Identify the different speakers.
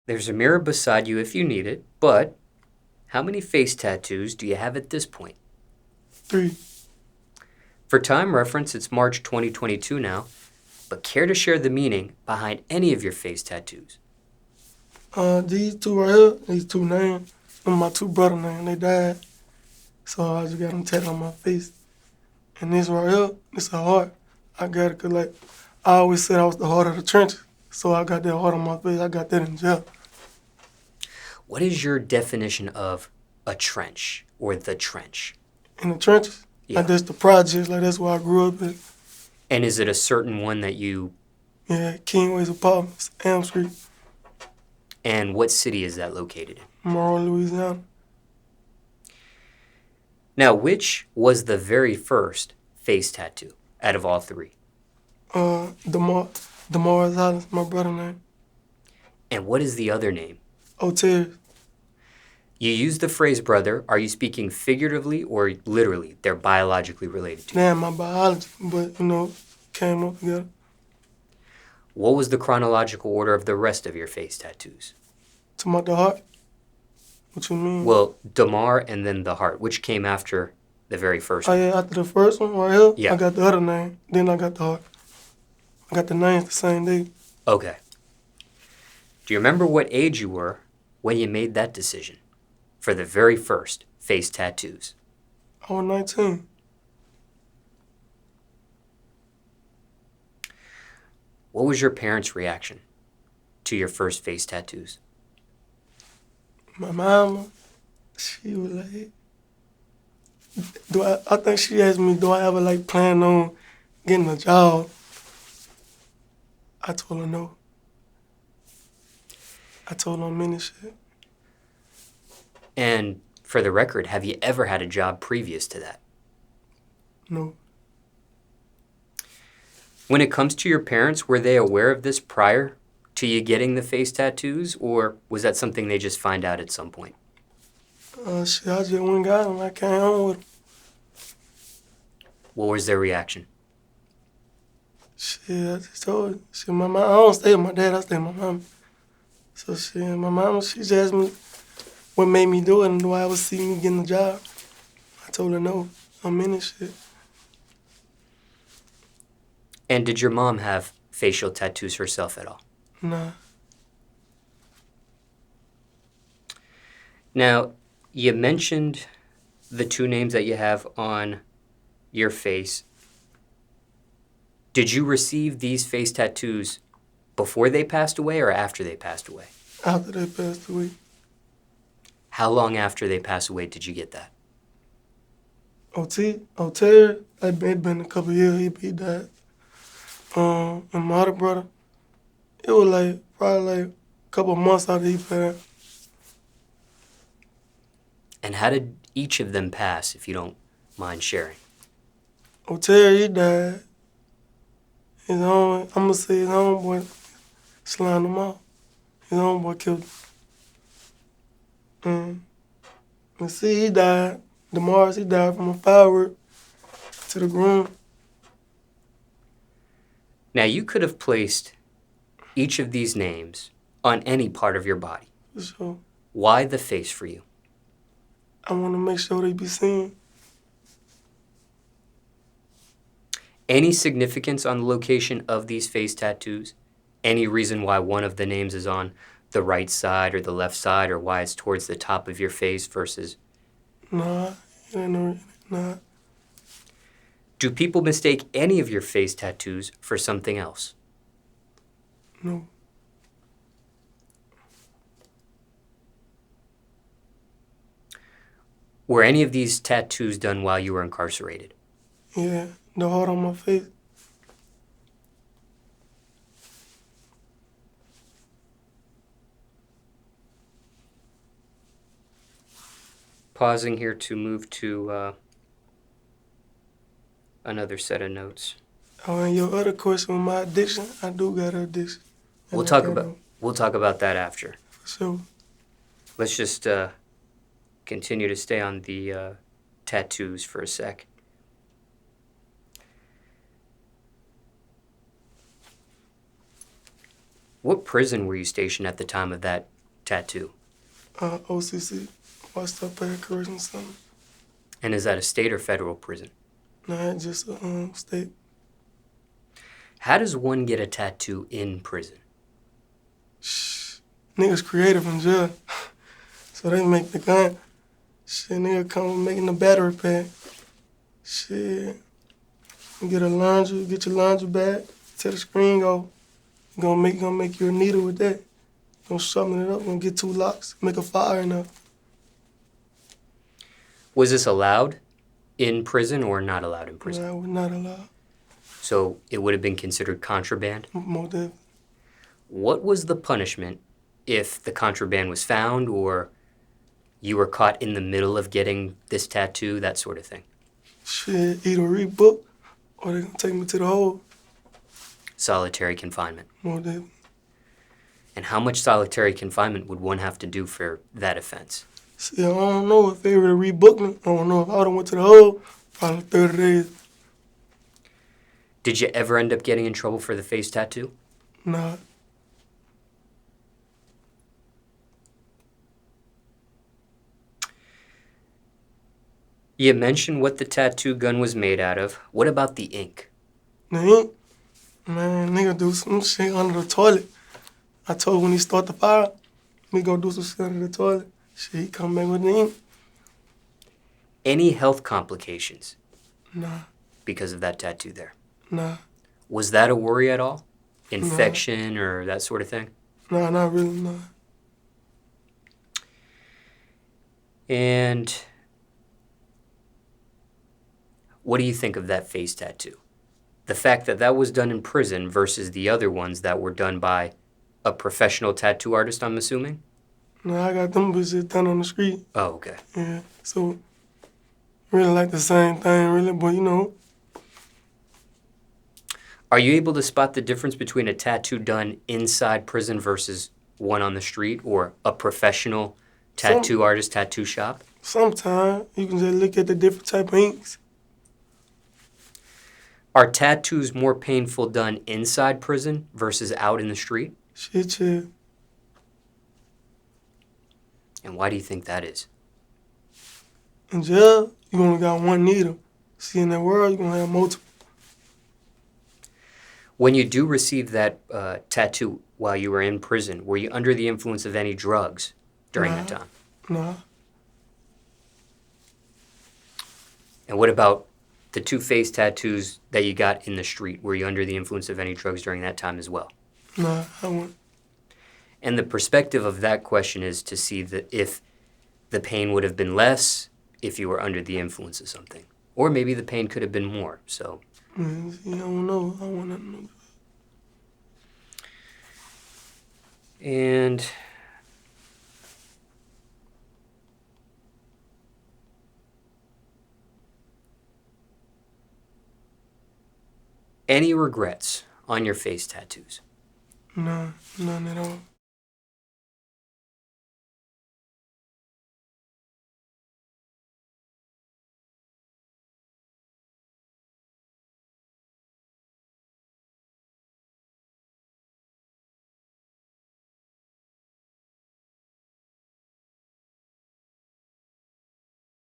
Speaker 1: There's a mirror beside you if you need it, but how many face tattoos do you have at this point?
Speaker 2: 3.
Speaker 1: For time reference, it's March 2022 now, but care to share the meaning behind any of your face tattoos?
Speaker 2: These 2 right here, these 2 names, and my 2 brother names, they died. So I just got them tatted on my face. And this right here, this a heart. I got it 'cause like, I always said I was the heart of the trenches. So I got that heart on my face. I got that in jail.
Speaker 1: What is your definition of a trench or the trench?
Speaker 2: In the trenches?
Speaker 1: Yeah.
Speaker 2: Like that's the projects, like that's where I grew up at.
Speaker 1: And is it a certain one that you...
Speaker 2: Yeah, Kingways Apartments, Elm Street,
Speaker 1: And what city is that located in?
Speaker 2: Monroe, Louisiana.
Speaker 1: Now, which was the very first face tattoo out of all 3?
Speaker 2: DeMar Hollins, my brother name.
Speaker 1: And what is the other name?
Speaker 2: O'Terry.
Speaker 1: You use the phrase brother. Are you speaking figuratively or literally? They're biologically related to you.
Speaker 2: Damn, my biology, but came up together.
Speaker 1: What was the chronological order of the rest of your face tattoos?
Speaker 2: To my the heart? What you mean?
Speaker 1: Well, Damar and then the heart. Which came after the very first
Speaker 2: Oh
Speaker 1: one?
Speaker 2: yeah, after the first one right here,
Speaker 1: Yeah.
Speaker 2: I got the other name. Then I got the heart. I got the names the same day.
Speaker 1: Okay. Do you remember what age you were when you made that decision for the very first face tattoos?
Speaker 2: I was 19.
Speaker 1: What was your parents' reaction to your first face tattoos?
Speaker 2: My mama, she was like, I think she asked me, do I ever like plan on getting a job? I told her no. I told her many shit.
Speaker 1: And for the record, have you ever had a job previous to that?
Speaker 2: No.
Speaker 1: When it comes to your parents, were they aware of this prior to you getting the face tattoos, or was that something they just find out at some point?
Speaker 2: Shit, I just went and got them. I came home with them.
Speaker 1: What was their reaction?
Speaker 2: Shit, I just told her. Shit, my mom, I don't stay with my dad, I stay with my mom. So shit, my mama, she just asked me what made me do it and do I ever see me getting a job. I told her no. I'm in this shit.
Speaker 1: And did your mom have facial tattoos herself at all?
Speaker 2: Nah.
Speaker 1: Now, you mentioned the 2 names that you have on your face. Did you receive these face tattoos before they passed away or after they passed away?
Speaker 2: After they passed away.
Speaker 1: How long after they passed away did you get that?
Speaker 2: O'Terry, it been a couple years, he died. And my other brother, it was probably a couple months after he passed.
Speaker 1: And how did each of them pass, if you don't mind sharing?
Speaker 2: O'Terry, he died. I'm gonna say his homeboy slammed him out. His homeboy killed him. And see, he died. DeMar, he died from a firework to the ground.
Speaker 1: Now, you could have placed each of these names on any part of your body.
Speaker 2: For sure.
Speaker 1: Why the face for you?
Speaker 2: I want to make sure they be seen.
Speaker 1: Any significance on the location of these face tattoos? Any reason why one of the names is on the right side or the left side, or why it's towards the top of your face versus...
Speaker 2: Nah, it ain't no, nah.
Speaker 1: Do people mistake any of your face tattoos for something else?
Speaker 2: No.
Speaker 1: Were any of these tattoos done while you were incarcerated?
Speaker 2: Yeah, the heart on my face.
Speaker 1: Pausing here to move to another set of notes.
Speaker 2: Oh, and your other question with my addiction, I do got an addiction.
Speaker 1: We'll talk about that after.
Speaker 2: For sure.
Speaker 1: Let's just continue to stay on the tattoos for a sec. What prison were you stationed at the time of that tattoo?
Speaker 2: OCC, West Upper Correctional Center.
Speaker 1: And is that a state or federal prison?
Speaker 2: Nah, just a state.
Speaker 1: How does one get a tattoo in prison?
Speaker 2: Shh. Niggas creative in jail. So they make the gun. Shit, nigga come making the battery pack. Shit. You get your laundry bag, till the screen go. Gonna make you a needle with that. Gonna sharpen it up, gonna get 2 locks, make a fire in there.
Speaker 1: Was this allowed in prison or not allowed in prison?
Speaker 2: Nah, we're not allowed.
Speaker 1: So it would have been considered contraband?
Speaker 2: More definitely.
Speaker 1: What was the punishment if the contraband was found or you were caught in the middle of getting this tattoo, that sort of thing?
Speaker 2: Shit, either read book or they gonna take me to the hole.
Speaker 1: Solitary confinement.
Speaker 2: More definitely.
Speaker 1: And how much solitary confinement would one have to do for that offense?
Speaker 2: See, I don't know if they would have rebooked me. I don't know if I would have went to the hole, probably 30 days.
Speaker 1: Did you ever end up getting in trouble for the face tattoo?
Speaker 2: Nah.
Speaker 1: You mentioned what the tattoo gun was made out of. What about the ink?
Speaker 2: The ink? Man, nigga do some shit under the toilet. I told when he start the fire, we go do some shit under the toilet. Shit, he come back with the ink.
Speaker 1: Any health complications
Speaker 2: Nah,
Speaker 1: because of that tattoo there?
Speaker 2: nah,
Speaker 1: Was that a worry at all? Infection or that sort of thing?
Speaker 2: nah, not really, nah.
Speaker 1: And what do you think of that face tattoo? The fact that that was done in prison versus the other ones that were done by a professional tattoo artist, I'm assuming?
Speaker 2: Nah, I got them bitches done on the street.
Speaker 1: Oh, okay.
Speaker 2: Yeah, so really like the same thing, really, but you know.
Speaker 1: Are you able to spot the difference between a tattoo done inside prison versus one on the street or a professional tattoo artist tattoo shop?
Speaker 2: Sometimes you can just look at the different type of inks.
Speaker 1: Are tattoos more painful done inside prison versus out in the street?
Speaker 2: Shit, chill.
Speaker 1: And why do you think that is?
Speaker 2: In jail, you only got one needle. See, in that world, you're gonna have multiple.
Speaker 1: When you do receive that tattoo while you were in prison, were you under the influence of any drugs during that time?
Speaker 2: Nah,
Speaker 1: And what about the 2 face tattoos that you got in the street? Were you under the influence of any drugs during that time as well?
Speaker 2: nah, I went.
Speaker 1: And the perspective of that question is to see if the pain would have been less if you were under the influence of something. Or maybe the pain could have been more, so.
Speaker 2: Man, see, I don't know. I want to know.
Speaker 1: And any regrets on your face tattoos?
Speaker 2: Nah, none at all.